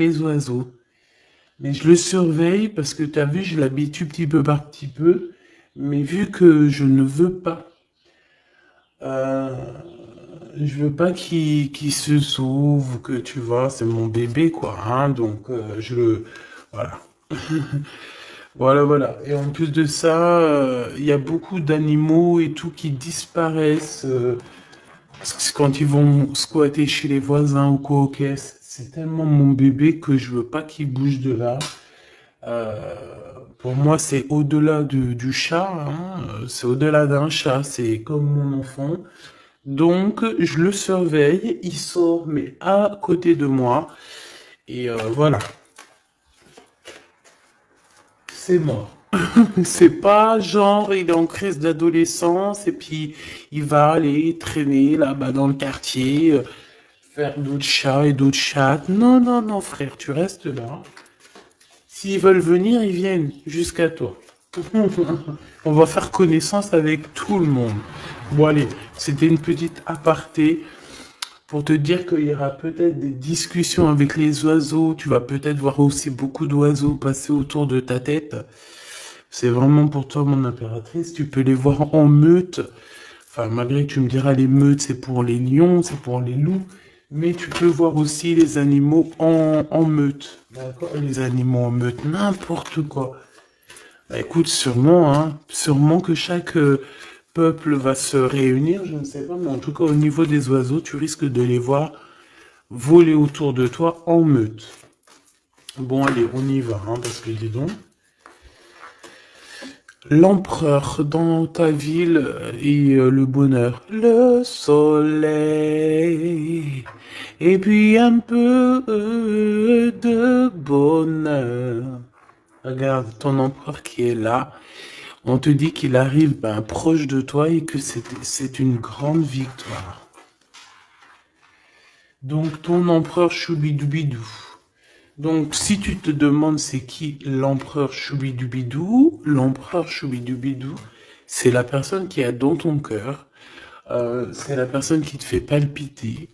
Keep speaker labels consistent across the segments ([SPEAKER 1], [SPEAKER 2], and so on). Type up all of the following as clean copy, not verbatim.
[SPEAKER 1] les oiseaux. Mais je le surveille parce que tu as vu, je l'habitue petit peu par petit peu. Mais vu que je ne veux pas, euh, je veux pas qu'il se sauve ou que tu vois, c'est mon bébé quoi, hein, donc je le, voilà. Voilà, voilà. Et en plus de ça, il y a beaucoup d'animaux et tout qui disparaissent quand ils vont squatter chez les voisins ou quoi. Ok, c'est tellement mon bébé que je veux pas qu'il bouge de là. Euh, pour moi, c'est au-delà du chat, hein, c'est au-delà d'un chat, c'est comme mon enfant. Donc, je le surveille, il sort, mais à côté de moi. Et voilà, c'est mort. C'est pas genre il est en crise d'adolescence et puis il va aller traîner là-bas dans le quartier, faire d'autres chats et d'autres chattes. Non, non, non, frère, tu restes là. S'ils veulent venir, ils viennent jusqu'à toi. On va faire connaissance avec tout le monde. Bon, allez, c'était une petite aparté pour te dire qu'il y aura peut-être des discussions avec les oiseaux. Tu vas peut-être voir aussi beaucoup d'oiseaux passer autour de ta tête. C'est vraiment pour toi, mon impératrice. Tu peux les voir en meute. Enfin, malgré que tu me diras, les meutes, c'est pour les lions, c'est pour les loups. Mais tu peux voir aussi les animaux en meute. D'accord? Les animaux en meute, n'importe quoi. Bah, écoute, sûrement, hein, sûrement que chaque peuple va se réunir, je ne sais pas, mais en tout cas, au niveau des oiseaux, tu risques de les voir voler autour de toi en meute. Bon, allez, on y va, hein, parce que dis donc. L'empereur dans ta ville et le bonheur. Le soleil. Et puis un peu de bonheur. Regarde ton empereur qui est là. On te dit qu'il arrive ben, proche de toi et que c'est une grande victoire. Donc ton empereur Choubidoubidou. Donc si tu te demandes c'est qui l'empereur Choubidoubidou, l'empereur Choubidoubidou, c'est la personne qui est dans ton cœur, c'est la personne qui te fait palpiter,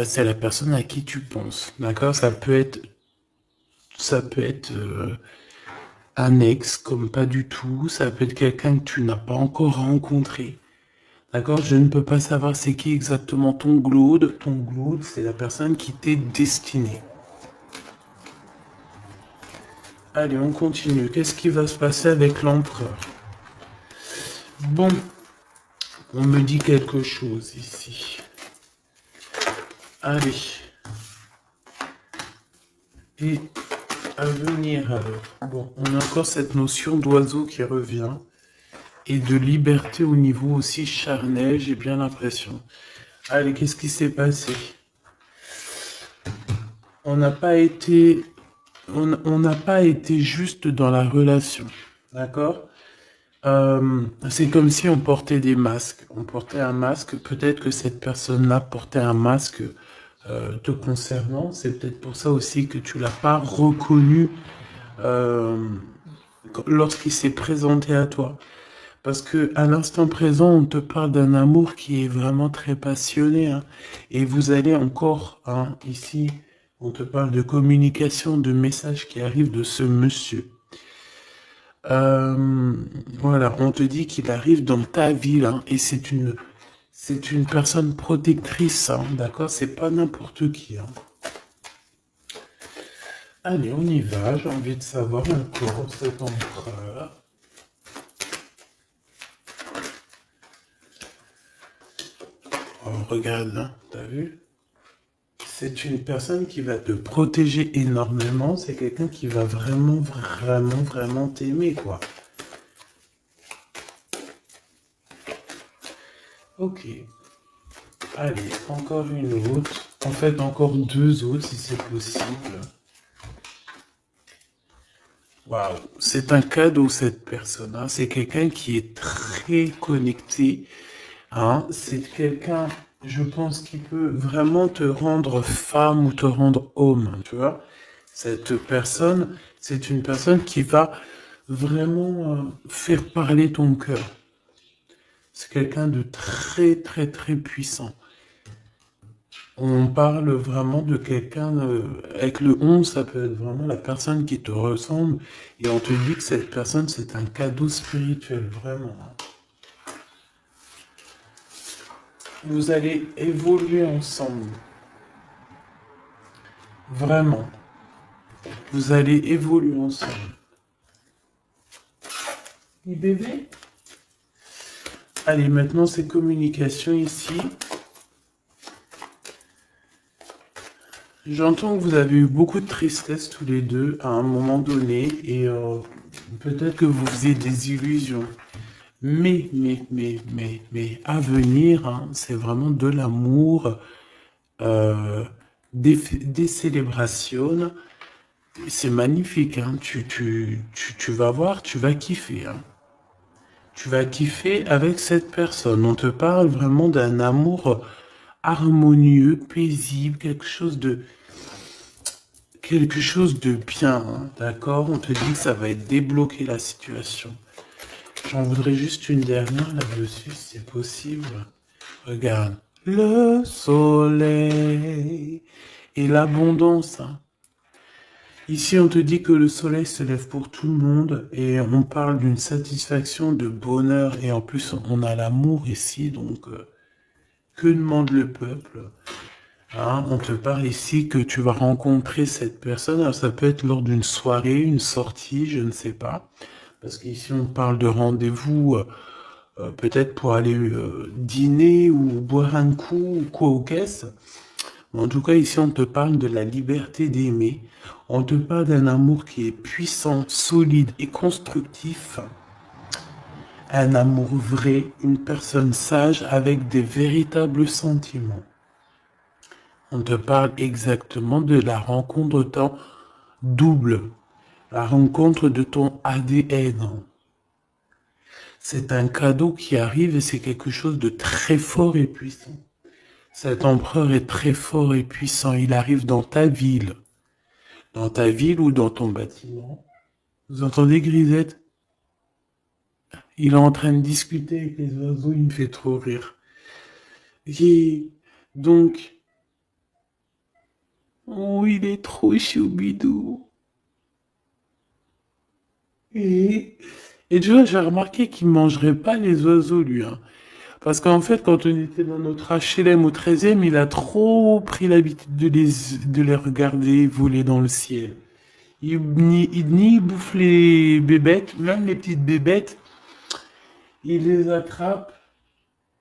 [SPEAKER 1] c'est la personne à qui tu penses, d'accord? Ça peut être un ex comme pas du tout, ça peut être quelqu'un que tu n'as pas encore rencontré. D'accord, je ne peux pas savoir c'est qui exactement ton glaude. Ton glaude, c'est la personne qui t'est destinée. Allez, on continue. Qu'est-ce qui va se passer avec l'empereur? Bon, on me dit quelque chose ici. Allez. Et à venir alors. Bon, on a encore cette notion d'oiseau qui revient. Et de liberté au niveau aussi charnel, j'ai bien l'impression. Allez, qu'est-ce qui s'est passé? On n'a pas été on n'a pas été juste dans la relation, d'accord? C'est comme si on portait des masques. On portait un masque, peut-être que cette personne-là portait un masque te concernant. C'est peut-être pour ça aussi que tu l'as pas reconnu euh, lorsqu'il s'est présenté à toi. Parce que à l'instant présent, on te parle d'un amour qui est vraiment très passionné, hein. Et vous allez encore, hein, ici, on te parle de communication, de messages qui arrivent de ce monsieur. Euh, voilà, on te dit qu'il arrive dans ta ville, hein, et c'est une personne protectrice, hein, d'accord? C'est pas n'importe qui, hein. Allez, on y va. J'ai envie de savoir encore cet empereur. Oh, regarde, hein, t'as vu? C'est une personne qui va te protéger énormément. C'est quelqu'un qui va vraiment, vraiment, vraiment t'aimer, quoi. Ok. Allez, encore une autre. En fait, encore deux autres si c'est possible. Waouh, c'est un cadeau cette personne, hein. C'est quelqu'un qui est très connecté, hein. C'est quelqu'un, je pense, qui peut vraiment te rendre femme ou te rendre homme, tu vois. Cette personne, c'est une personne qui va vraiment faire parler ton cœur. C'est quelqu'un de très très très puissant. On parle vraiment de quelqu'un, avec le 11, ça peut être vraiment la personne qui te ressemble, et on te dit que cette personne, c'est un cadeau spirituel, vraiment. Vous allez évoluer ensemble, vraiment. Vous allez évoluer ensemble. Et bébé? Allez, maintenant c'est communication ici. J'entends que vous avez eu beaucoup de tristesse tous les deux à un moment donné et peut-être que vous faisiez des illusions. Mais, à venir, hein, c'est vraiment de l'amour, euh, des célébrations. C'est magnifique, hein. Tu vas voir, tu vas kiffer, hein. Tu vas kiffer avec cette personne. On te parle vraiment d'un amour harmonieux, paisible, quelque chose de bien, hein, d'accord? On te dit que ça va être débloquer la situation. J'en voudrais juste une dernière là-dessus, si c'est possible. Regarde. Le soleil et l'abondance, hein. Ici, on te dit que le soleil se lève pour tout le monde et on parle d'une satisfaction, de bonheur et en plus, on a l'amour ici, donc que demande le peuple? Hein, on te parle ici que tu vas rencontrer cette personne. Alors, ça peut être lors d'une soirée, une sortie, je ne sais pas. Parce qu'ici, on parle de rendez-vous, peut-être pour aller dîner ou boire un coup ou quoi aux caisses. En tout cas, ici, on te parle de la liberté d'aimer. On te parle d'un amour qui est puissant, solide et constructif. Un amour vrai, une personne sage avec des véritables sentiments. On te parle exactement de la rencontre de ton double, la rencontre de ton ADN. C'est un cadeau qui arrive et c'est quelque chose de très fort et puissant. Cet empereur est très fort et puissant. Il arrive dans ta ville ou dans ton bâtiment. Vous entendez Grisette? Il est en train de discuter avec les oiseaux, il me fait trop rire. Et donc, oh, il est trop choubidou. Et, et tu vois, j'ai remarqué qu'il mangerait pas les oiseaux, lui, hein. Parce qu'en fait, quand on était dans notre HLM au 13e, il a trop pris l'habitude de les regarder voler dans le ciel. Il bouffe les bébêtes, même les petites bébêtes, il les attrape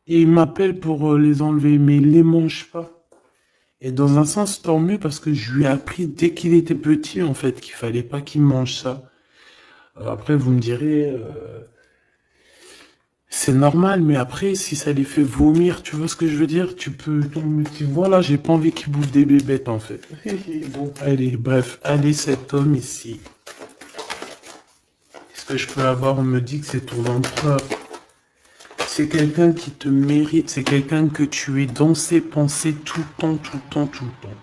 [SPEAKER 1] et il m'appelle pour les enlever, mais il les mange pas. Et dans un sens, tant mieux parce que je lui ai appris dès qu'il était petit, en fait, qu'il fallait pas qu'il mange ça. Après, vous me direz, c'est normal, mais après, si ça les fait vomir, tu vois ce que je veux dire? Voilà, j'ai pas envie qu'ils bouffent des bébêtes, en fait. Bon, allez, bref, allez, cet homme ici. Est-ce que je peux avoir? On me dit que c'est ton empereur. C'est quelqu'un qui te mérite, c'est quelqu'un que tu es dans ses pensées tout le temps, tout le temps, tout le temps.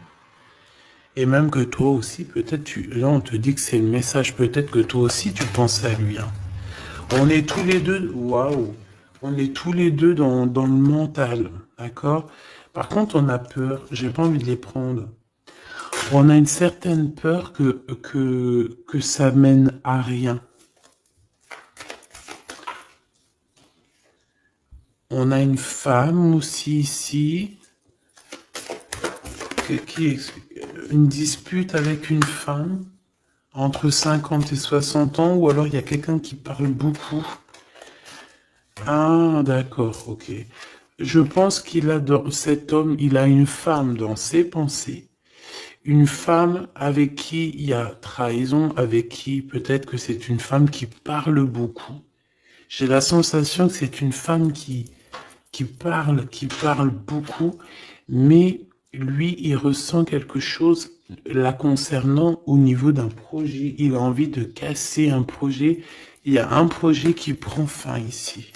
[SPEAKER 1] Et même que toi aussi, peut-être, là, on te dit que c'est le message, peut-être que toi aussi, tu penses à lui, hein. On est tous les deux, waouh, on est tous les deux dans le mental, d'accord? Par contre, on a peur, j'ai pas envie de les prendre. On a une certaine peur que ça mène à rien. On a une femme aussi ici, une dispute avec une femme entre 50 et 60 ans, ou alors il y a quelqu'un qui parle beaucoup. Ah, d'accord, ok. Je pense cet homme, il a une femme dans ses pensées. Une femme avec qui il y a trahison, avec qui peut-être que c'est une femme qui parle beaucoup. J'ai la sensation que c'est une femme qui parle beaucoup, mais lui, il ressent quelque chose la concernant au niveau d'un projet. Il a envie de casser un projet. Il y a un projet qui prend fin ici.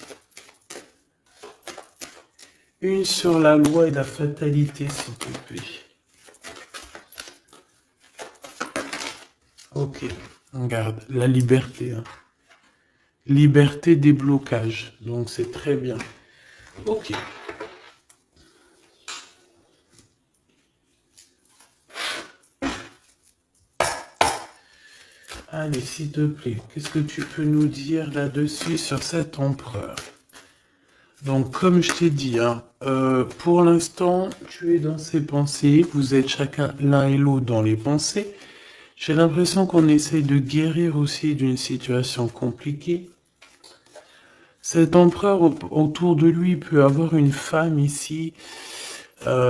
[SPEAKER 1] Une sur la loi et la fatalité, s'il te plaît. Ok, regarde, la liberté, hein. Liberté des blocages, donc c'est très bien. Ok. Allez, s'il te plaît, qu'est-ce que tu peux nous dire là-dessus sur cet empereur? Donc, comme je t'ai dit, hein, pour l'instant, tu es dans ses pensées, vous êtes chacun l'un et l'autre dans les pensées. J'ai l'impression qu'on essaye de guérir aussi d'une situation compliquée. Cet empereur, autour de lui, peut avoir une femme ici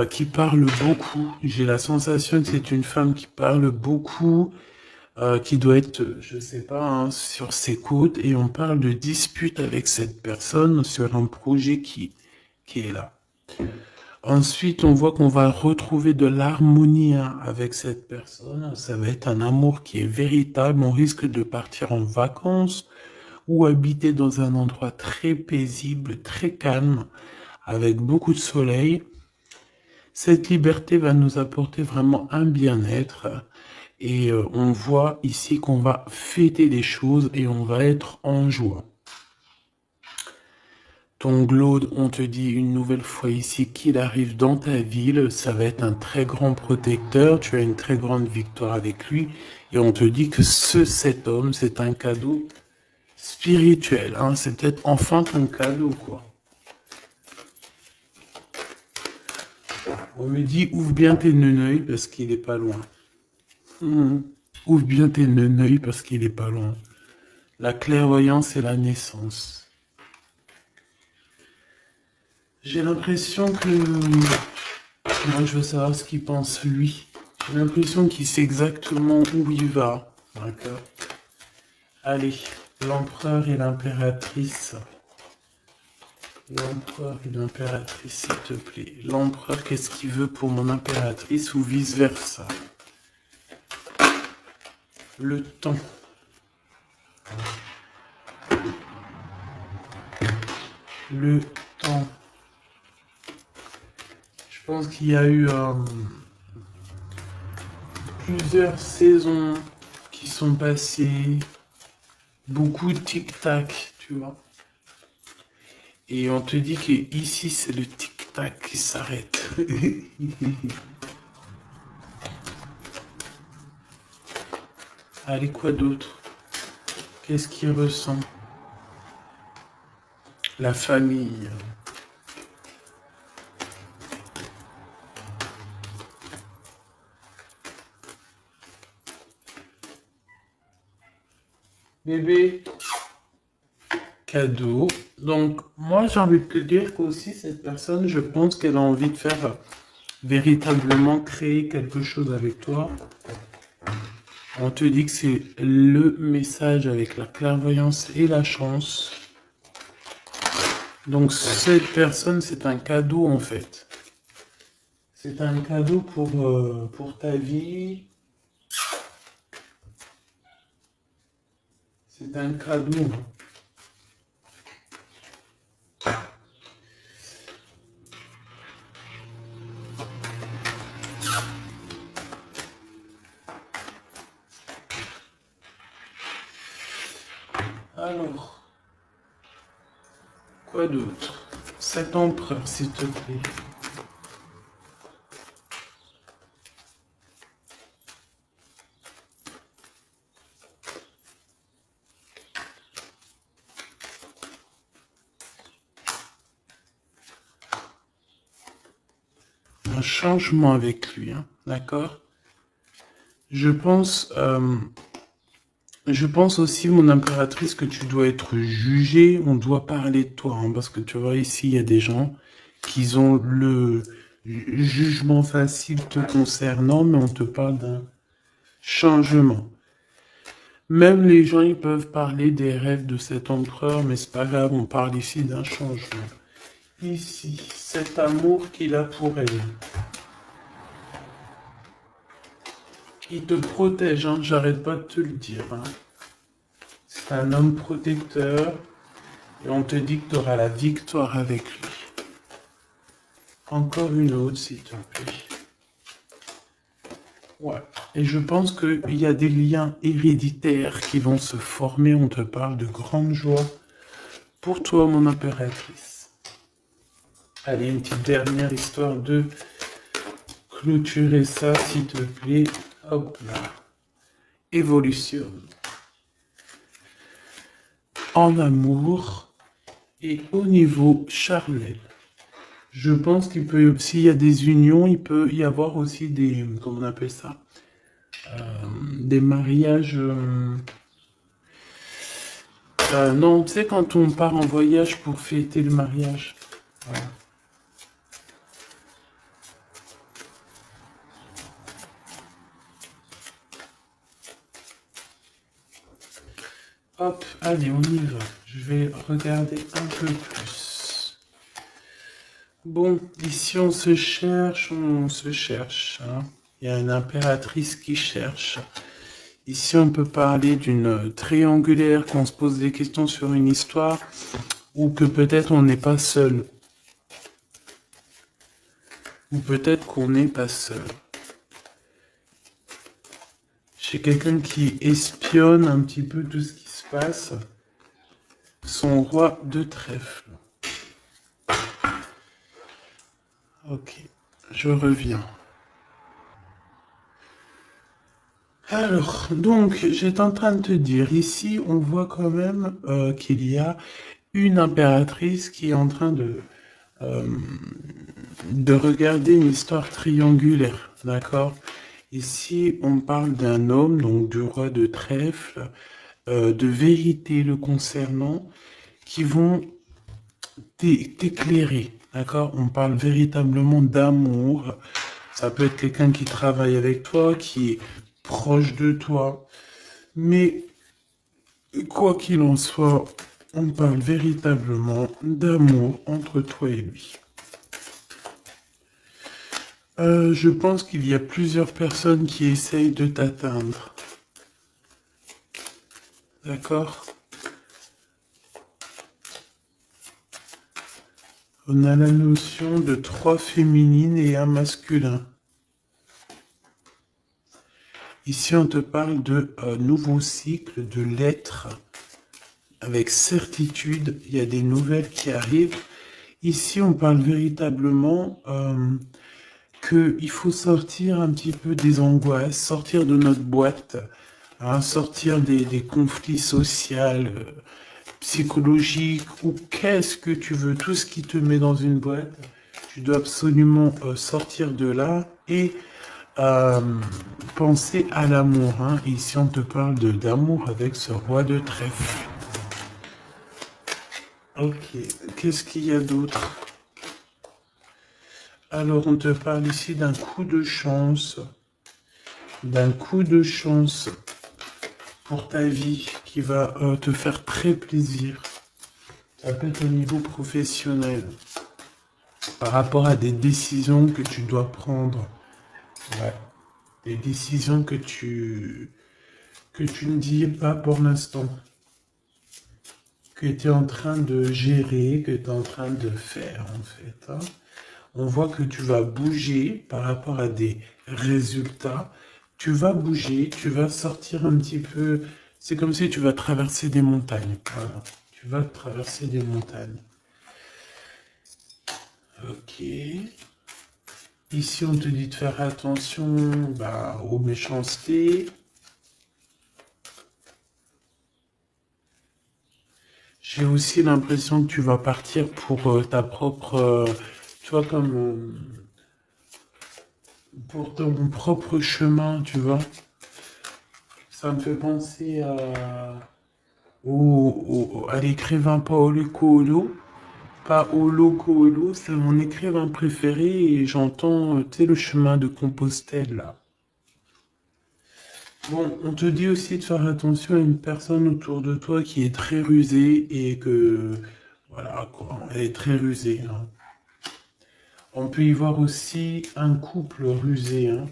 [SPEAKER 1] qui parle beaucoup. J'ai la sensation que c'est une femme qui parle beaucoup, qui doit être, je sais pas, hein, sur ses côtes, et on parle de dispute avec cette personne sur un projet qui est là. Ensuite, on voit qu'on va retrouver de l'harmonie hein, avec cette personne. Ça va être un amour qui est véritable. On risque de partir en vacances ou habiter dans un endroit très paisible, très calme, avec beaucoup de soleil. Cette liberté va nous apporter vraiment un bien-être. Et on voit ici qu'on va fêter les choses et on va être en joie. Ton Glaude, on te dit une nouvelle fois ici qu'il arrive dans ta ville, ça va être un très grand protecteur, tu as une très grande victoire avec lui, et on te dit que cet homme, c'est un cadeau spirituel, hein, c'est peut-être enfin un cadeau, quoi. On me dit, ouvre bien tes neneuils parce qu'il est pas loin. Ouvre bien tes neneuils parce qu'il est pas loin. La clairvoyance et la naissance. J'ai l'impression que... Moi, je veux savoir ce qu'il pense, lui. J'ai l'impression qu'il sait exactement où il va. D'accord. Allez, l'empereur et l'impératrice. L'empereur et l'impératrice, s'il te plaît. L'empereur, qu'est-ce qu'il veut pour mon impératrice ou vice-versa? Le temps. Le temps. Je pense qu'il y a eu plusieurs saisons qui sont passées, beaucoup de tic-tac, tu vois. Et on te dit que ici c'est le tic-tac qui s'arrête. Allez, quoi d'autre? Qu'est-ce qu'il ressent? La famille. Bébé, cadeau. Donc, moi, j'ai envie de te dire qu'aussi, cette personne, je pense qu'elle a envie de faire véritablement créer quelque chose avec toi. On te dit que c'est le message avec la clairvoyance et la chance. Donc, cette personne, c'est un cadeau, en fait. C'est un cadeau pour ta vie. C'est un cadeau. Alors, quoi d'autre? Cet empereur, s'il te plaît. Un changement avec lui, hein, d'accord? Je pense aussi, mon impératrice, que tu dois être jugée, on doit parler de toi, hein, parce que tu vois, ici, il y a des gens qui ont le jugement facile te concernant, mais on te parle d'un changement. Même les gens, ils peuvent parler des rêves de cet empereur, mais c'est pas grave, on parle ici d'un changement. Ici, cet amour qu'il a pour elle. Il te protège, hein, j'arrête pas de te le dire, hein. C'est un homme protecteur et on te dit que tu auras la victoire avec lui. Encore une autre, s'il te plaît. Ouais. Et je pense qu'il y a des liens héréditaires qui vont se former. On te parle de grande joie pour toi, mon impératrice. Allez, une petite dernière histoire de clôturer ça, s'il te plaît. Hop là. Évolution. en amour et au niveau charnel. Je pense qu'il peut, s'il y a des unions, il peut y avoir aussi des, comment on appelle ça, des mariages. Non, tu sais, quand on part en voyage pour fêter le mariage. Voilà. Hop, allez, on y va. Je vais regarder un peu plus. Bon, ici on se cherche, hein. Il y a une impératrice qui cherche. Ici on peut parler d'une triangulaire, qu'on se pose des questions sur une histoire, ou que peut-être on n'est pas seul. Ou peut-être qu'on n'est pas seul. J'ai quelqu'un qui espionne un petit peu tout ce qui se passe. Son roi de trèfle. Ok, je reviens. Alors, donc, j'étais en train de te dire, ici, on voit quand même qu'il y a une impératrice qui est en train euh, de regarder une histoire triangulaire, d'accord? Ici, on parle d'un homme, donc du roi de trèfle, de vérité le concernant, qui vont t'éclairer, d'accord? On parle véritablement d'amour. Ça peut être quelqu'un qui travaille avec toi, qui est proche de toi. Mais quoi qu'il en soit, on parle véritablement d'amour entre toi et lui. Je pense qu'il y a plusieurs personnes qui essayent de t'atteindre. D'accord? On a la notion de 3 féminines et un masculin. Ici, on te parle de nouveau cycle, de l'être. Avec certitude, il y a des nouvelles qui arrivent. Ici, on parle véritablement qu'il faut sortir un petit peu des angoisses, sortir de notre boîte, hein, sortir des conflits sociaux, psychologiques, ou qu'est-ce que tu veux, tout ce qui te met dans une boîte, tu dois absolument sortir de là et euh, penser à l'amour. Hein. Ici, on te parle d'amour avec ce roi de trèfle. Ok, qu'est-ce qu'il y a d'autre? Alors, on te parle ici d'un coup de chance pour ta vie qui va te faire très plaisir. Ça peut être au niveau professionnel, par rapport à des décisions que tu dois prendre. Ouais. Des décisions que tu ne dis pas pour l'instant, que tu es en train de gérer, que tu es en train de faire en fait. Hein. On voit que tu vas bouger par rapport à des résultats. Tu vas bouger, tu vas sortir un petit peu. C'est comme si tu vas traverser des montagnes. Voilà. Tu vas traverser des montagnes. Ok. Ici, on te dit de faire attention aux méchancetés. J'ai aussi l'impression que tu vas partir pour ta propre... tu vois, comme... pour ton propre chemin, tu vois. Ça me fait penser à l'écrivain Paolo Coelho. Paolo Coelho, c'est mon écrivain préféré et j'entends, tu sais, le chemin de Compostelle, là. Bon, on te dit aussi de faire attention à une personne autour de toi qui est très rusée et que, voilà, quoi, elle est très rusée. Hein. On peut y voir aussi un couple rusé, hein,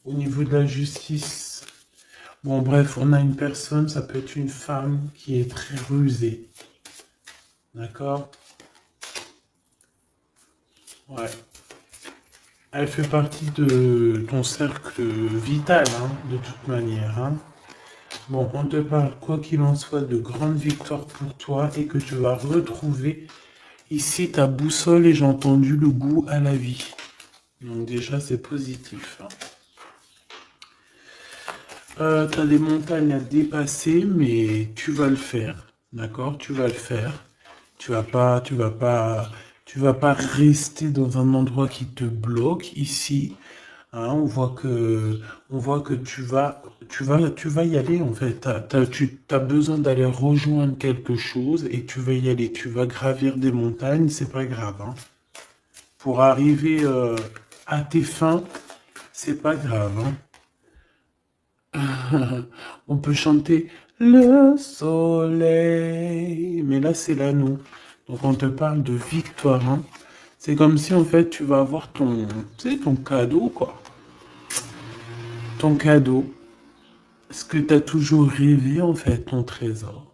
[SPEAKER 1] au niveau de la justice. Bon, bref, on a une personne, ça peut être une femme qui est très rusée. D'accord? Ouais. Elle fait partie de ton cercle vital, hein, de toute manière. Hein. Bon, on te parle, quoi qu'il en soit, de grandes victoires pour toi et que tu vas retrouver ici ta boussole et j'ai entendu le goût à la vie. Donc déjà, c'est positif. Hein. T'as des montagnes à dépasser, mais tu vas le faire. D'accord? Tu vas le faire. Tu vas pas rester dans un endroit qui te bloque ici. Hein, on voit que tu vas y aller en fait. Tu as besoin d'aller rejoindre quelque chose et tu vas y aller. Tu vas gravir des montagnes, c'est pas grave. Hein. Pour arriver à tes fins, c'est pas grave. Hein. On peut chanter le soleil, mais là c'est là nous. Donc on te parle de victoire. Hein. C'est comme si en fait tu vas avoir ton, tu sais, ton cadeau quoi. Ton cadeau. Ce que tu as toujours rêvé, en fait, ton trésor.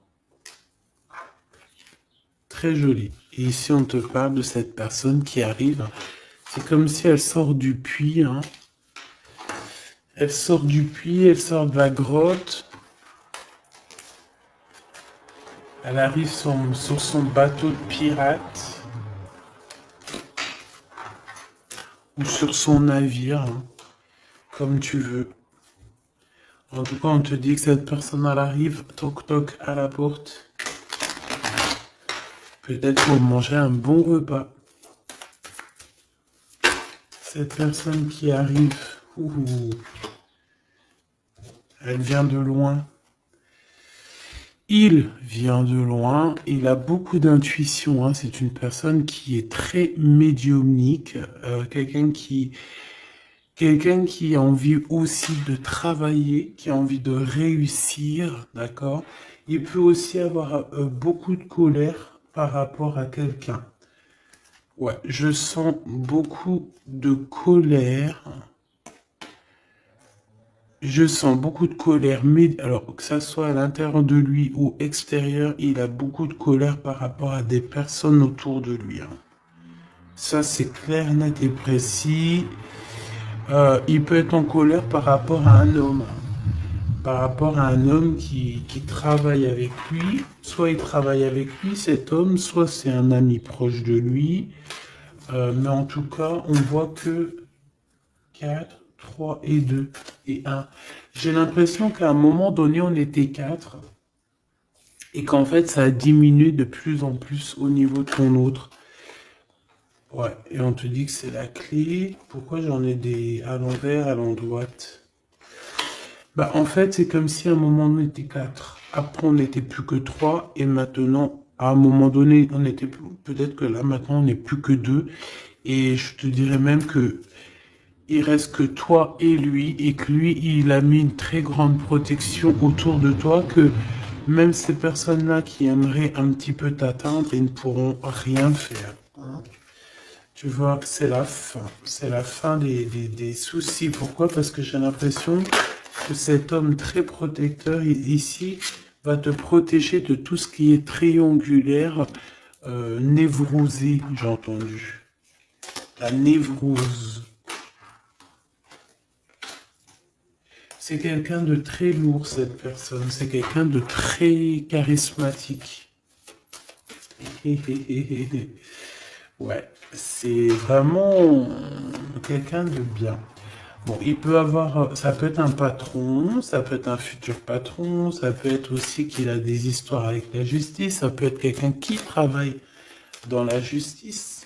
[SPEAKER 1] Très joli. Et ici, on te parle de cette personne qui arrive. C'est comme si elle sort du puits. Hein. Elle sort du puits, elle sort de la grotte. Elle arrive sur son bateau de pirate. Ou sur son navire. Hein, comme tu veux. En tout cas, on te dit que cette personne, elle arrive, toc toc, à la porte. Peut-être pour manger un bon repas. Cette personne qui arrive, elle vient de loin. Il vient de loin. Il a beaucoup d'intuition. Hein. C'est une personne qui est très médiumnique. Quelqu'un qui a envie aussi de travailler, qui a envie de réussir. D'accord. Il peut aussi avoir beaucoup de colère par rapport à quelqu'un. Ouais, je sens beaucoup de colère. Je sens beaucoup de colère, mais alors que ça soit à l'intérieur de lui ou extérieur, il a beaucoup de colère par rapport à des personnes autour de lui. Hein. Ça, c'est clair, net et précis. Il peut être en colère par rapport à un homme. Par rapport à un homme qui travaille avec lui. Soit il travaille avec lui, cet homme, soit c'est un ami proche de lui. Mais en tout cas, on voit que 4, 3 et 2 et 1. J'ai l'impression qu'à un moment donné, on était 4 et qu'en fait, ça a diminué de plus en plus au niveau de ton autre. Ouais, et on te dit que c'est la clé. Pourquoi j'en ai des à l'envers, à l'endroit? Bah, en fait, c'est comme si à un moment, on était 4. Après, on n'était plus que 3 et maintenant, à un moment donné, on était peut-être que là, maintenant, on n'est plus que 2. Et je te dirais même que il reste que toi et que lui, il a mis une très grande protection autour de toi, que même ces personnes-là qui aimeraient un petit peu t'atteindre, ils ne pourront rien faire. Hein. Tu vois, c'est la fin des soucis. Pourquoi? Parce que j'ai l'impression que cet homme très protecteur ici va te protéger de tout ce qui est triangulaire, névrosé, j'ai entendu. La névrose. C'est quelqu'un de très lourd, cette personne. C'est quelqu'un de très charismatique. Ouais, c'est vraiment quelqu'un de bien. Bon, il peut avoir, ça peut être un patron, ça peut être un futur patron, ça peut être aussi qu'il a des histoires avec la justice, ça peut être quelqu'un qui travaille dans la justice.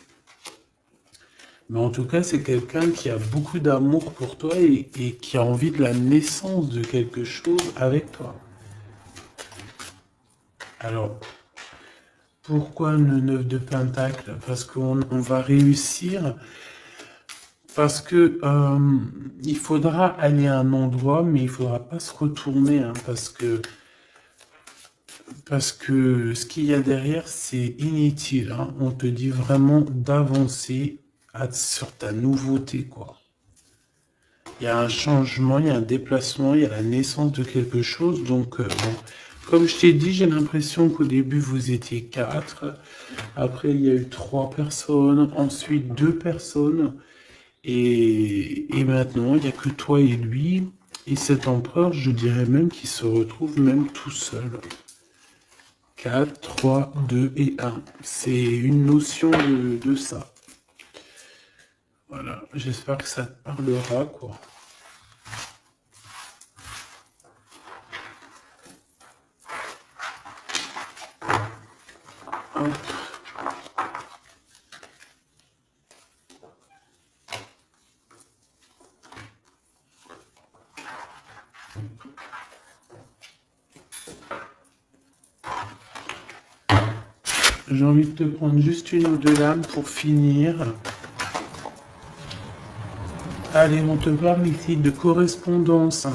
[SPEAKER 1] Mais en tout cas, c'est quelqu'un qui a beaucoup d'amour pour toi et qui a envie de la naissance de quelque chose avec toi. Alors, pourquoi le 9 de Pentacle? Parce qu'on va réussir, parce que il faudra aller à un endroit, mais il faudra pas se retourner, hein, parce que ce qu'il y a derrière, c'est inutile. Hein. On te dit vraiment d'avancer sur ta nouveauté, quoi. Il y a un changement, il y a un déplacement, il y a la naissance de quelque chose. Donc, bon, comme je t'ai dit, j'ai l'impression qu'au début, vous étiez 4. Après, il y a eu 3 personnes. Ensuite, 2 personnes. Et maintenant, il n'y a que toi et lui. Et cet empereur, je dirais même qu'il se retrouve même tout seul. 4, 3, 2 et 1. C'est une notion de ça. Voilà, j'espère que ça te parlera, quoi. J'ai envie de te prendre juste une ou deux lames pour finir. Allez, on te parle ici de correspondance.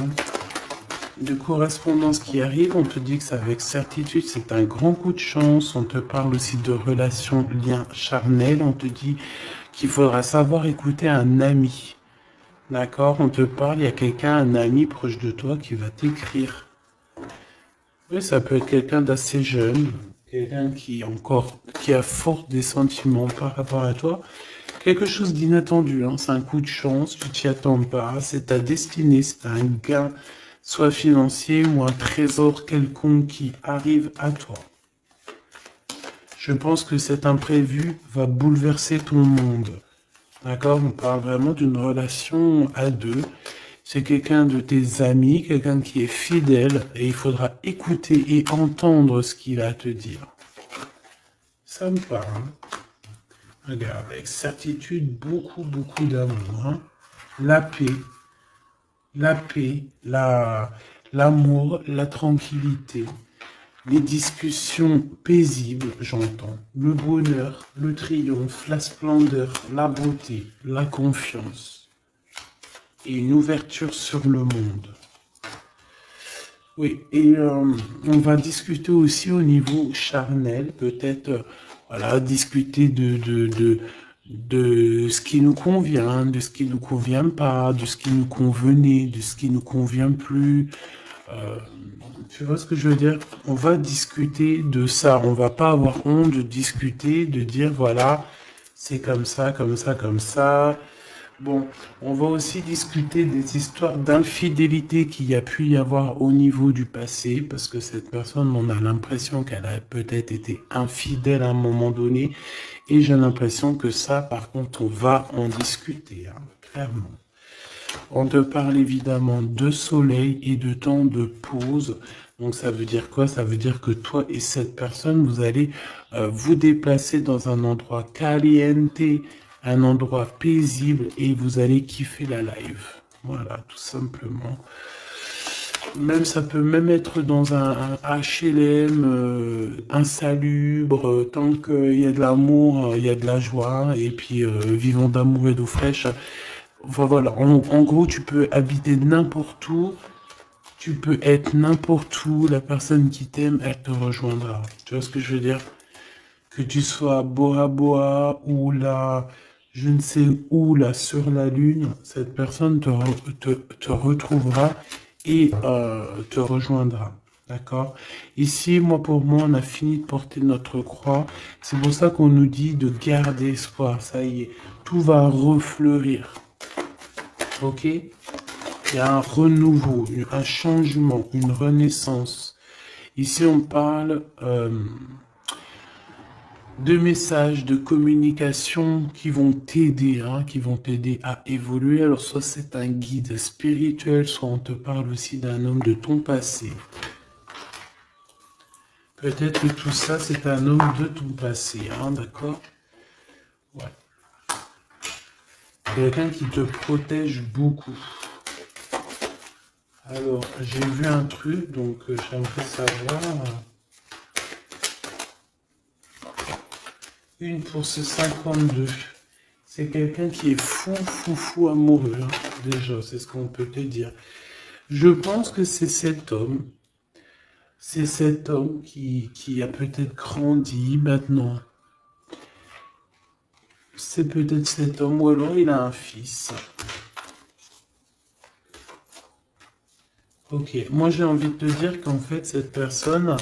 [SPEAKER 1] De correspondance qui arrive. On te dit que c'est avec certitude, c'est un grand coup de chance. On te parle aussi de relations, liens charnels. On te dit qu'il faudra savoir écouter un ami. D'accord? On te parle, il y a quelqu'un, un ami proche de toi qui va t'écrire. Oui, ça peut être quelqu'un d'assez jeune, quelqu'un qui a fort des sentiments par rapport à toi. Quelque chose d'inattendu, hein. C'est un coup de chance, tu t'y attends pas, c'est ta destinée, c'est un gain, soit financier ou un trésor quelconque qui arrive à toi. Je pense que cet imprévu va bouleverser ton monde. D'accord? On parle vraiment d'une relation à deux. C'est quelqu'un de tes amis, quelqu'un qui est fidèle, et il faudra écouter et entendre ce qu'il a à te dire. Ça me parle. Regarde, avec certitude, beaucoup d'amour. Hein. La paix, l'amour, la tranquillité, les discussions paisibles, j'entends. Le bonheur, le triomphe, la splendeur, la beauté, la confiance. Et une ouverture sur le monde. Oui, et on va discuter aussi au niveau charnel, peut-être, voilà, discuter de ce qui nous convient, de ce qui nous convient pas, de ce qui nous convenait, de ce qui nous convient plus. Tu vois ce que je veux dire? On va discuter de ça. On va pas avoir honte de discuter, de dire voilà, c'est comme ça, comme ça, comme ça. Bon, on va aussi discuter des histoires d'infidélité qu'il y a pu y avoir au niveau du passé, parce que cette personne, on a l'impression qu'elle a peut-être été infidèle à un moment donné, et j'ai l'impression que ça, par contre, on va en discuter, hein, clairement. On te parle évidemment de soleil et de temps de pause. Donc ça veut dire quoi? Ça veut dire que toi et cette personne, vous allez vous déplacer dans un endroit caliente, un endroit paisible et vous allez kiffer la live. Voilà, tout simplement. Même ça peut même être dans un HLM insalubre, tant qu'il y a de l'amour, il y a de la joie, et puis vivant d'amour et d'eau fraîche. Enfin, voilà, en gros, tu peux habiter n'importe où, tu peux être n'importe où, la personne qui t'aime, elle te rejoindra. Tu vois ce que je veux dire? Que tu sois à Bora Bora ou là, je ne sais où, là, sur la Lune, cette personne te retrouvera et te rejoindra. D'accord? Ici, pour moi, on a fini de porter notre croix. C'est pour ça qu'on nous dit de garder espoir. Ça y est, tout va refleurir. Ok? Il y a un renouveau, un changement, une renaissance. Ici, on parle de messages, de communication qui vont t'aider, hein, qui vont t'aider à évoluer. Alors, soit c'est un guide spirituel, soit on te parle aussi d'un homme de ton passé. Peut-être que tout ça, c'est un homme de ton passé, hein, d'accord? Ouais. Quelqu'un qui te protège beaucoup. Alors, j'ai vu un truc, donc j'aimerais savoir. Une pour ce 52. C'est quelqu'un qui est fou amoureux, hein, déjà, c'est ce qu'on peut te dire. Je pense que c'est cet homme. C'est cet homme qui a peut-être grandi maintenant. C'est peut-être cet homme, ou alors il a un fils. Ok, moi j'ai envie de te dire qu'en fait cette personne,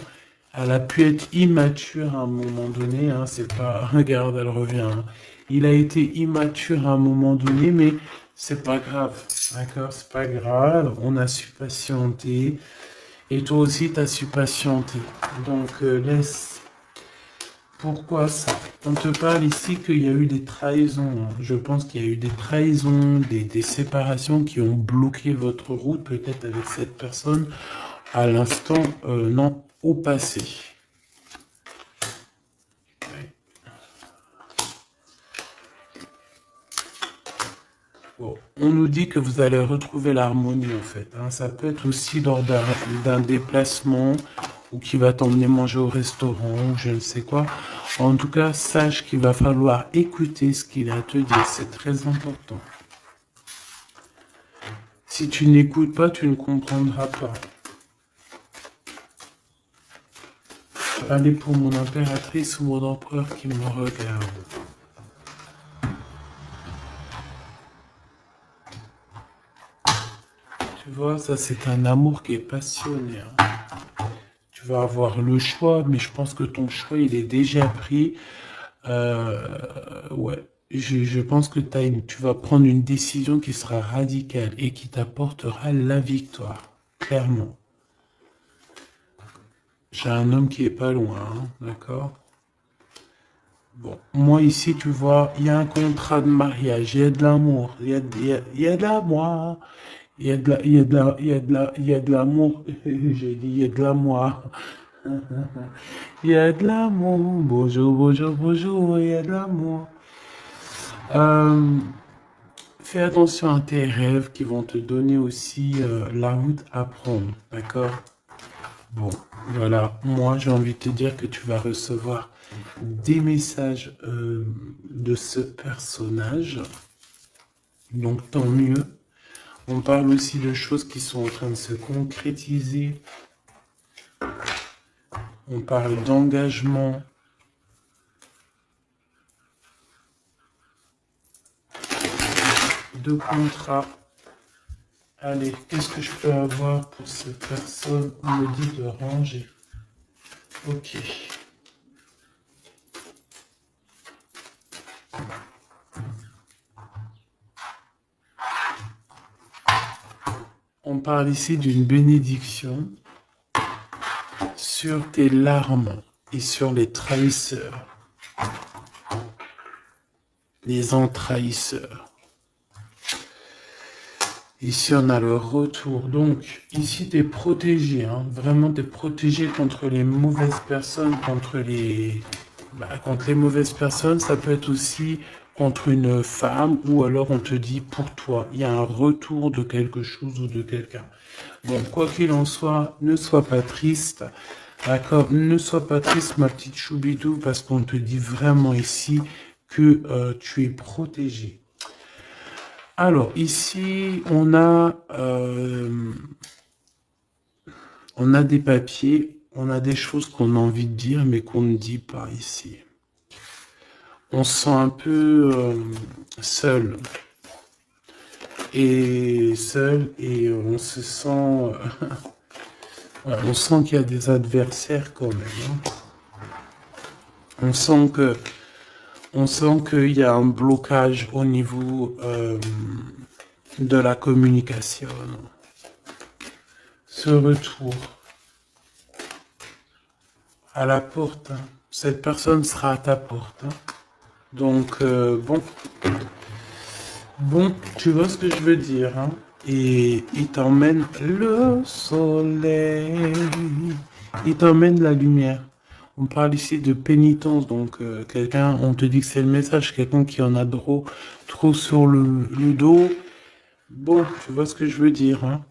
[SPEAKER 1] elle a pu être immature à un moment donné, hein, c'est pas, regarde, elle revient. Hein. Il a été immature à un moment donné, mais c'est pas grave, d'accord, c'est pas grave, on a su patienter, et toi aussi t'as su patienter. Donc laisse. Pourquoi ça? On te parle ici qu'il y a eu des trahisons. Je pense qu'il y a eu des trahisons, des séparations qui ont bloqué votre route, peut-être avec cette personne, à l'instant, non, au passé. Bon, on nous dit que vous allez retrouver l'harmonie en fait, hein. Ça peut être aussi lors d'un déplacement ou qui va t'emmener manger au restaurant ou je ne sais quoi. En tout cas, sache qu'il va falloir écouter ce qu'il a à te dire. C'est très important. Si tu n'écoutes pas, tu ne comprendras pas. Allez pour mon impératrice ou mon empereur qui me regarde. Tu vois, ça c'est un amour qui est passionné, hein. Tu vas avoir le choix, mais je pense que ton choix il est déjà pris. Ouais, je pense que tu vas prendre une décision qui sera radicale et qui t'apportera la victoire, clairement. J'ai un homme qui est pas loin, hein, d'accord? Bon, moi ici, tu vois, il y a un contrat de mariage, il y a de l'amour, il y a de l'amour, il y a de la, il y a de la, il y a de la, il y a de l'amour, j'ai dit, il y a de l'amour, il y a de l'amour, bonjour, bonjour, bonjour, il y a de l'amour. Euh, Fais attention à tes rêves qui vont te donner aussi la route à prendre, d'accord? Bon, voilà, moi j'ai envie de te dire que tu vas recevoir des messages de ce personnage, donc tant mieux. On parle aussi de choses qui sont en train de se concrétiser. On parle d'engagement. De contrat. Allez, qu'est-ce que je peux avoir pour cette personne? On me dit de ranger. Ok. On parle ici d'une bénédiction sur tes larmes et sur les trahisseurs, les entrahisseurs. Ici, on a le retour. Donc, ici, tu es protégé, hein. Vraiment, tu es protégé contre les mauvaises personnes, contre les mauvaises personnes. Ça peut être aussi contre une femme ou alors on te dit pour toi. Il y a un retour de quelque chose ou de quelqu'un. Bon, quoi qu'il en soit, ne sois pas triste. D'accord? Ne sois pas triste, ma petite choubidou, parce qu'on te dit vraiment ici que tu es protégé. Alors, ici, on a des papiers, on a des choses qu'on a envie de dire, mais qu'on ne dit pas ici. On se sent un peu seul. Et on se sent... on sent qu'il y a des adversaires quand même, hein. On sent qu'il y a un blocage au niveau de la communication. Ce retour à la porte, hein. Cette personne sera à ta porte, hein. Donc, bon, tu vois ce que je veux dire, hein. Et il t'emmène le soleil, il t'emmène la lumière. On parle ici de pénitence, donc quelqu'un, on te dit que c'est le message, quelqu'un qui en a trop sur le dos. Bon, tu vois ce que je veux dire, hein.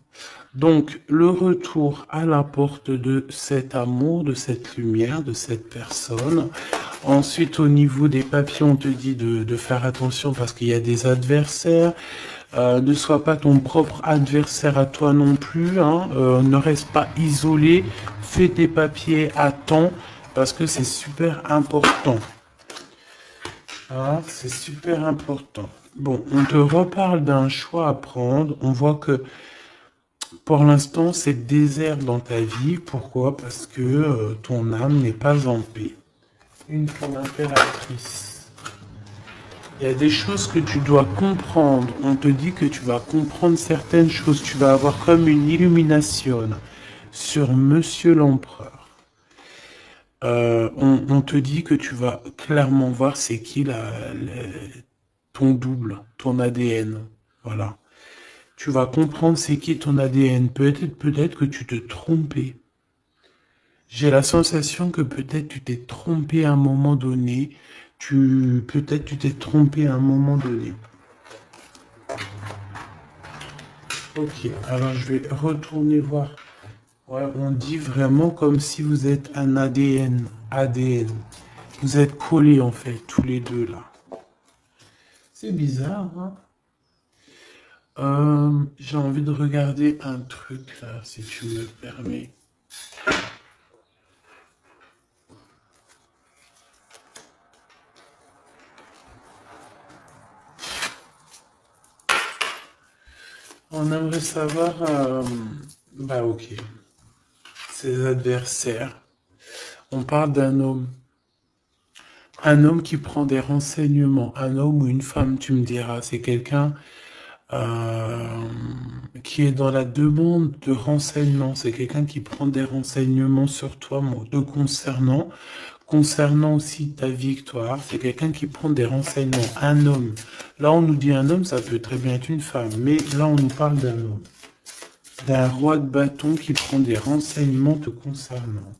[SPEAKER 1] Donc, le retour à la porte de cet amour, de cette lumière, de cette personne. Ensuite, au niveau des papiers, on te dit de faire attention parce qu'il y a des adversaires. Ne sois pas ton propre adversaire à toi non plus, hein. Ne reste pas isolé. Fais tes papiers à temps parce que c'est super important. Ah, c'est super important. Bon, on te reparle d'un choix à prendre. On voit que pour l'instant, c'est désert dans ta vie. Pourquoi? Parce que ton âme n'est pas en paix. Une femme impératrice. Il y a des choses que tu dois comprendre. On te dit que tu vas comprendre certaines choses. Tu vas avoir comme une illumination sur Monsieur l'Empereur. On te dit que tu vas clairement voir c'est qui ton double, ton ADN. Voilà. Tu vas comprendre c'est qui ton ADN. Peut-être que tu te trompais. J'ai la sensation que peut-être tu t'es trompé à un moment donné. Peut-être tu t'es trompé à un moment donné. Ok, alors je vais retourner voir. Ouais, on dit vraiment comme si vous êtes un ADN. ADN. Vous êtes collés en fait, tous les deux là. C'est bizarre, hein? J'ai envie de regarder un truc là, si tu me permets. On aimerait savoir, bah ok, ses adversaires. On parle d'un homme. Un homme qui prend des renseignements. Un homme ou une femme, tu me diras. C'est quelqu'un euh, qui est dans la demande de renseignements. C'est quelqu'un qui prend des renseignements sur toi, te concernant. Concernant aussi ta victoire, c'est quelqu'un qui prend des renseignements. Un homme. Là, on nous dit un homme, ça peut très bien être une femme. Mais là, on nous parle d'un homme. D'un roi de bâton qui prend des renseignements te concernant.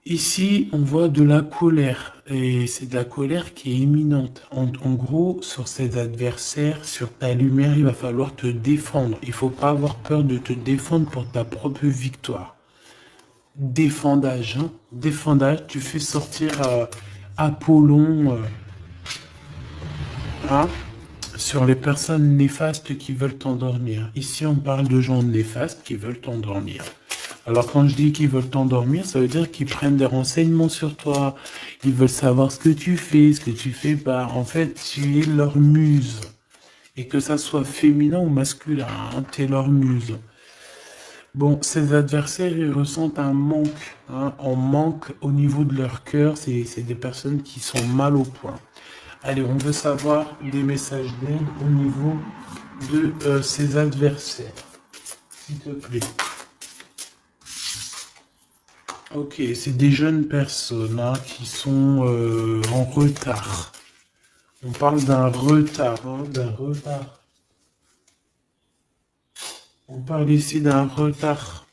[SPEAKER 1] Ici, on voit de la colère, et c'est de la colère qui est imminente. En gros, sur ses adversaires, sur ta lumière, il va falloir te défendre. Il faut pas avoir peur de te défendre pour ta propre victoire. Défendage, hein. Défendage, tu fais sortir Apollon, hein, sur les personnes néfastes qui veulent t'endormir. Ici, on parle de gens néfastes qui veulent t'endormir. Alors quand je dis qu'ils veulent t'endormir, ça veut dire qu'ils prennent des renseignements sur toi. Ils veulent savoir ce que tu fais, ce que tu fais pas. En fait, tu es leur muse. Et que ça soit féminin ou masculin, hein, tu es leur muse. Bon, ces adversaires, ils ressentent un manque, hein, un manque au niveau de leur cœur. C'est des personnes qui sont mal au point. Allez, on veut savoir des messages d'aide au niveau de ces adversaires. S'il te plaît. Ok, c'est des jeunes personnes hein, qui sont en retard. On parle d'un retard, hein, d'un retard. On parle ici d'un retard.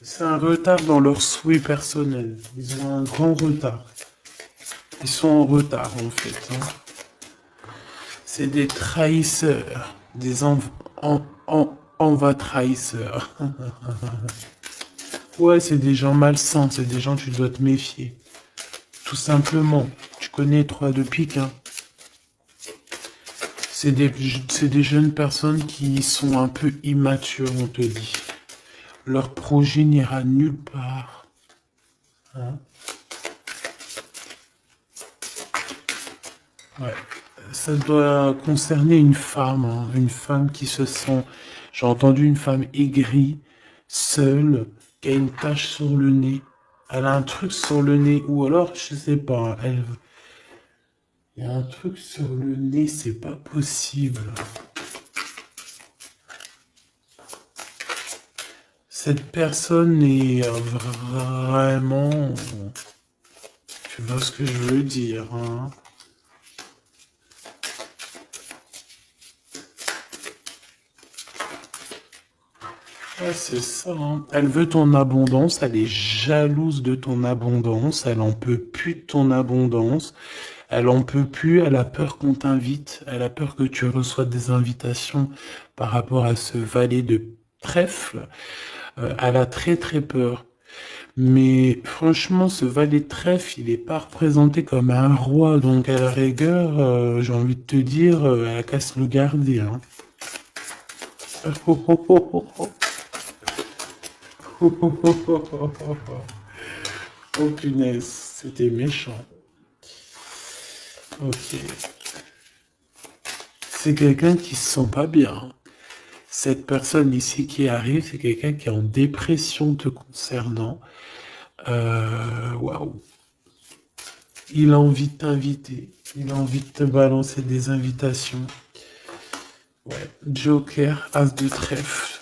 [SPEAKER 1] C'est un retard dans leurs souhaits personnels. Ils ont un grand retard. Ils sont en retard en fait. Hein. C'est des trahisseurs, des enva trahisseurs. Ouais, c'est des gens malsains, c'est des gens tu dois te méfier. Tout simplement. Tu connais 3 de pique, hein. C'est des jeunes personnes qui sont un peu immatures, on te dit. Leur projet n'ira nulle part. Hein. Ouais. Ça doit concerner une femme, hein, une femme qui se sent... J'ai entendu une femme aigrie, seule, qui a une tache sur le nez. Elle a un truc sur le nez, ou alors, je sais pas, elle... Il y a un truc sur le nez, c'est pas possible. Cette personne est vraiment... Tu vois ce que je veux dire, hein? Ouais, c'est ça, hein. Elle veut ton abondance, elle est jalouse de ton abondance, elle en peut plus de ton abondance, elle en peut plus, elle a peur qu'on t'invite, elle a peur que tu reçoives des invitations par rapport à ce valet de trèfle. Elle a très très peur. Mais franchement, ce valet de trèfle, il n'est pas représenté comme un roi, donc à la rigueur, j'ai envie de te dire, elle a qu'à se le garder, hein. Oh punaise, c'était méchant. Ok. C'est quelqu'un qui se sent pas bien. Cette personne ici qui arrive, c'est quelqu'un qui est en dépression te concernant. Waouh. Il a envie de t'inviter. Il a envie de te balancer des invitations. Ouais. Joker, As de trèfle.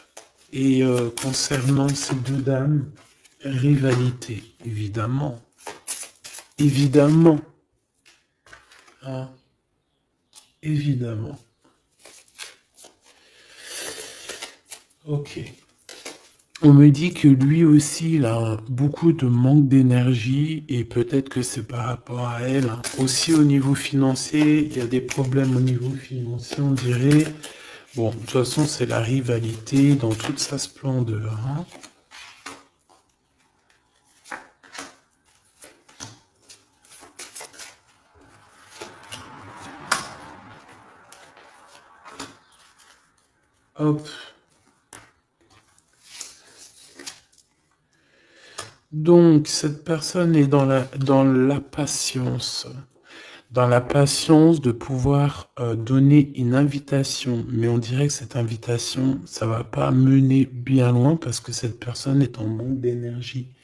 [SPEAKER 1] Et concernant ces deux dames, rivalité, évidemment. Évidemment. Hein, évidemment. Ok. On me dit que lui aussi, il a beaucoup de manque d'énergie et peut-être que c'est par rapport à elle, hein. Aussi au niveau financier, il y a des problèmes au niveau financier, on dirait. Bon, de toute façon, c'est la rivalité dans toute sa splendeur, hein. Hop. Donc, cette personne est dans la patience. Dans la patience de pouvoir donner une invitation. Mais on dirait que cette invitation, ça va pas mener bien loin parce que cette personne est en manque d'énergie.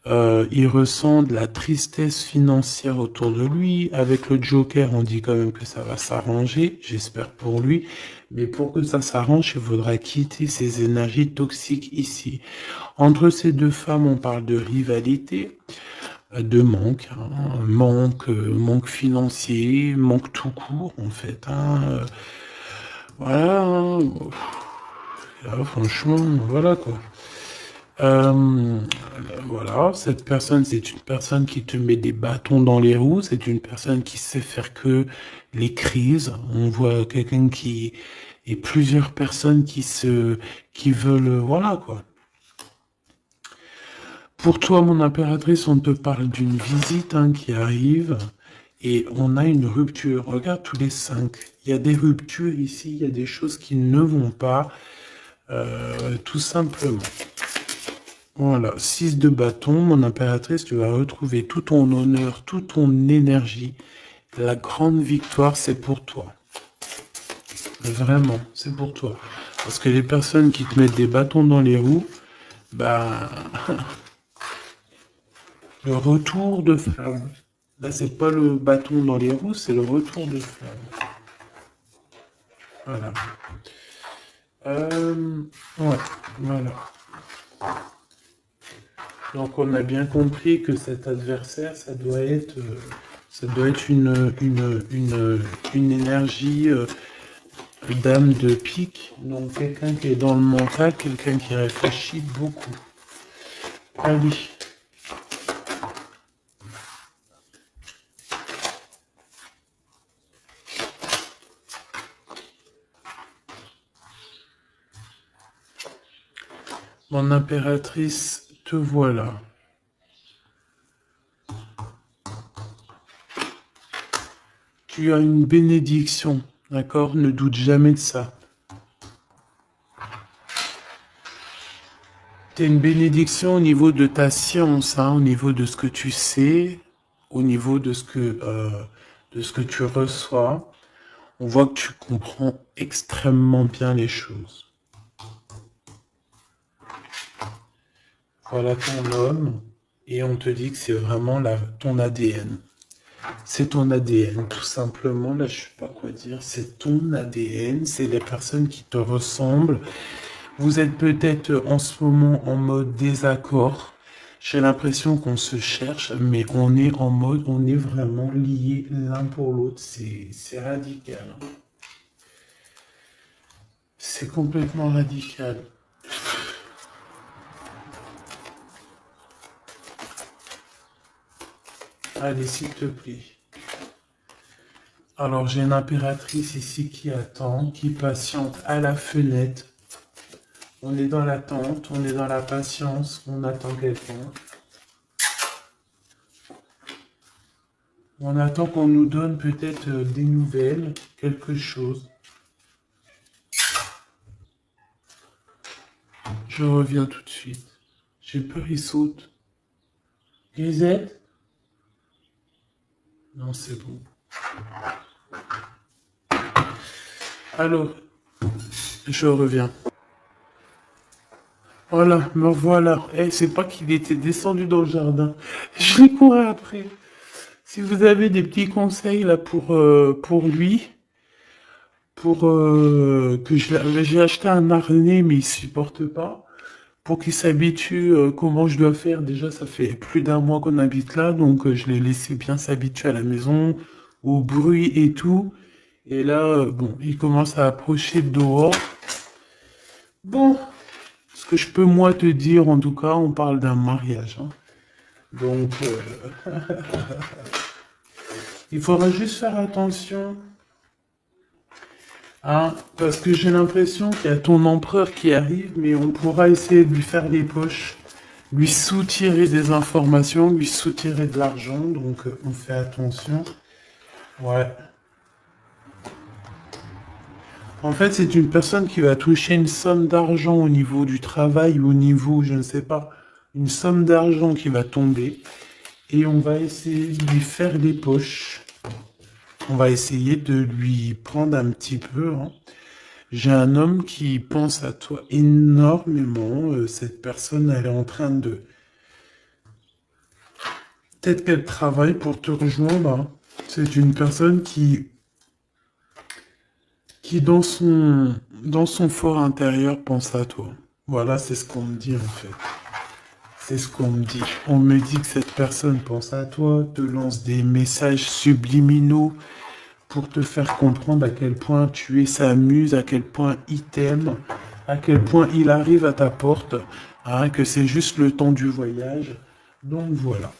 [SPEAKER 1] Il ressent de la tristesse financière autour de lui. Avec le Joker, on dit quand même que ça va s'arranger, j'espère pour lui. Mais pour que ça s'arrange, il faudra quitter ces énergies toxiques ici. Entre ces deux femmes, on parle de rivalité, de manque, hein, manque financier, manque tout court en fait, hein. Voilà, hein. Là, franchement, voilà quoi. Euh, voilà, cette personne, c'est une personne qui te met des bâtons dans les roues, c'est une personne qui sait faire que les crises. On voit quelqu'un qui et plusieurs personnes qui veulent, voilà quoi. Pour toi, mon impératrice, on te parle d'une visite hein, qui arrive et on a une rupture. Regarde tous les 5. Il y a des ruptures ici, il y a des choses qui ne vont pas, tout simplement. Voilà, 6 de bâton, mon impératrice, tu vas retrouver tout ton honneur, toute ton énergie. La grande victoire, c'est pour toi. Vraiment, c'est pour toi. Parce que les personnes qui te mettent des bâtons dans les roues, bah, le retour de flamme. Là, c'est pas le bâton dans les roues, c'est le retour de flamme. Voilà. Ouais, voilà. Donc, on a bien compris que cet adversaire, ça doit être une énergie dame de pique. Donc, quelqu'un qui est dans le mental, quelqu'un qui réfléchit beaucoup. Allez. Mon impératrice, te voilà. Tu as une bénédiction, d'accord? Ne doute jamais de ça. Tu as une bénédiction au niveau de ta science, hein, au niveau de ce que tu sais, au niveau de ce que tu reçois. On voit que tu comprends extrêmement bien les choses. Voilà ton homme, et on te dit que c'est vraiment ton ADN. C'est ton ADN, tout simplement. Là, je ne sais pas quoi dire. C'est ton ADN, c'est les personnes qui te ressemblent. Vous êtes peut-être en ce moment en mode désaccord. J'ai l'impression qu'on se cherche, mais on est en mode, on est vraiment liés l'un pour l'autre. C'est radical, hein. C'est complètement radical. Allez, s'il te plaît. Alors, j'ai une impératrice ici qui attend, qui patiente à la fenêtre. On est dans l'attente, on est dans la patience, on attend quelqu'un. On attend qu'on nous donne peut-être des nouvelles, quelque chose. Je reviens tout de suite. J'ai peur, il saute. Grisette? Non, c'est bon. Alors, je reviens. Voilà, me revoilà. Eh, c'est pas qu'il était descendu dans le jardin. Je l'ai couru après. Si vous avez des petits conseils là pour lui, j'ai acheté un harnais mais il supporte pas. Pour qu'il s'habitue, comment je dois faire. Déjà, ça fait plus d'un mois qu'on habite là, donc je l'ai laissé bien s'habituer à la maison, au bruit et tout. Et là, bon, il commence à approcher de dehors. Bon, que je peux moi te dire, en tout cas, on parle d'un mariage, hein. Donc, il faudra juste faire attention, hein, parce que j'ai l'impression qu'il y a ton empereur qui arrive, mais on pourra essayer de lui faire les poches, lui soutirer des informations, lui soutirer de l'argent, donc on fait attention. Ouais. En fait, c'est une personne qui va toucher une somme d'argent au niveau du travail ou au niveau, je ne sais pas, une somme d'argent qui va tomber et on va essayer de lui faire les poches. On va essayer de lui prendre un petit peu, hein. J'ai un homme qui pense à toi énormément. Cette personne, elle est en train de... Peut-être qu'elle travaille pour te rejoindre, hein. C'est une personne qui dans son fort intérieur pense à toi. Voilà, c'est ce qu'on me dit en fait. C'est ce qu'on me dit. On me dit que cette personne pense à toi, te lance des messages subliminaux pour te faire comprendre à quel point tu es sa muse, à quel point il t'aime, à quel point il arrive à ta porte, hein, que c'est juste le temps du voyage. Donc voilà.